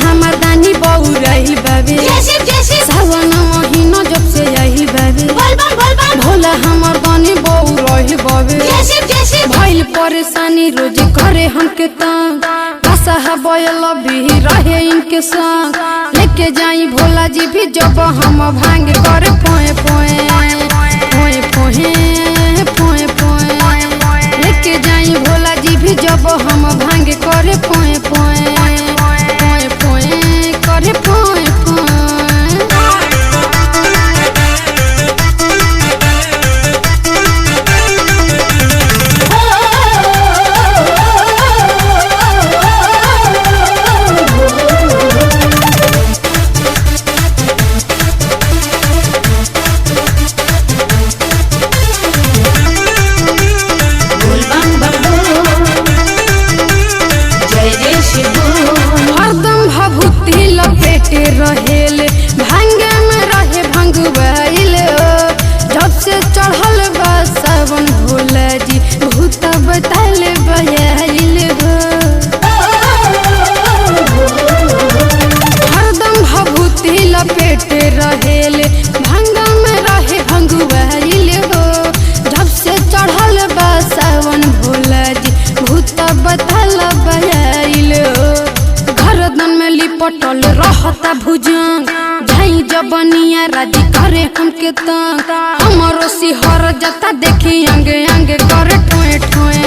हमर दानी बहु रही बाबे सावन महीना जब से यही बाबे भोला हमर दानी बहु रही बाबे भइल परेशानी रोज करे हमके तंग कसहा बोयल भी रहे इनके संग लेके जाई भोला जी भी जब हम भांग करे पोए पोए पोए पोए पोए पोए लेके जाई भोला जी भी जब हम भांग करे पोए पोए पोए पोए करे पोए पोए। लपेटे रहेले भांगे में रहे भंगवाइल जब से चढ़ल बा सावन भोला जी भूत बताल बयाइल हरदम भभूति लपेटे रहेले भांगा में रहे भंगवाइल जब से चढ़ल बा सावन भोला जी भूत बताल बयाइल घरदन में लिपटल रहता भुजंग झाई जबनिया राजी करे हमके तंग हमरो सिहर जता देखी अंगे अंगे करे ठोए ठोए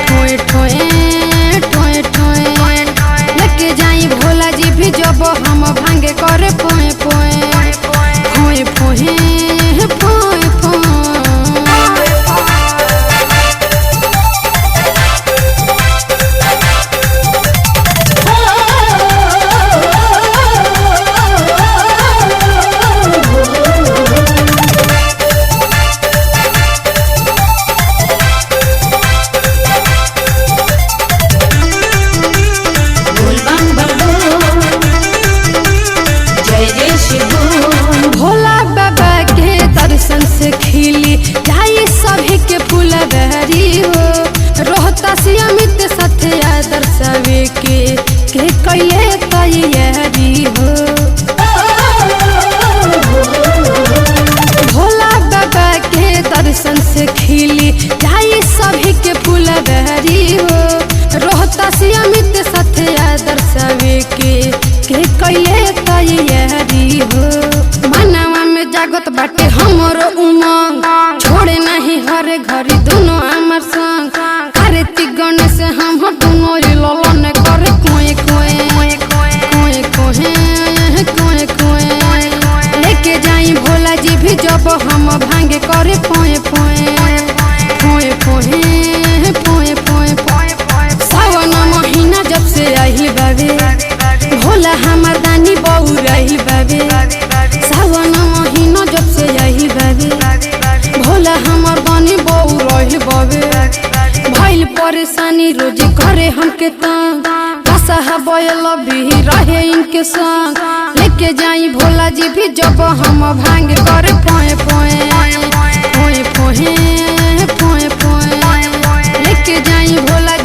ठोए ठोए ठोए ठोए लेके जाई भोला जी भी जब हम भांगे करे पोए पोए पोए पोए पोए पोए। भोला बाबा के दर्शन से खिली जाई सभी के फुलबरी हो रोहतास अमित साथे दर्शावे के कैले तैयारी हो भोला बाबा के दर्शन से खिली जाई सभी के फुलबरी हो रोहतास अमित साथे दर्शावे के कैले तैयारी हो मनवा में जागत बाटे हमरो उमंग छोड़े नहीं हरे घरी दोनों हमर संग कार्तिक गणेश हम दोनों ललन करे कोए कोए कोए कोए कोए कोए लेके जाई भोला जी भी जब हम भांगे करे पोए पोए पोए पोए पोए पोए पोए सावन महीना जब से आई बाबे भोला हमर दानी बहु रही बाबे सावन महीना जब से यही बाबे भोला हमर दानी बहु रही बाबे भइल परेशानी रोज करे हमके तंग कसहा बोयल भी रहे इनके संग लेके जाई भोला जी भी जब हम भांग करे पोए पोए पोए पोए पोए पोए लेके जाई भोला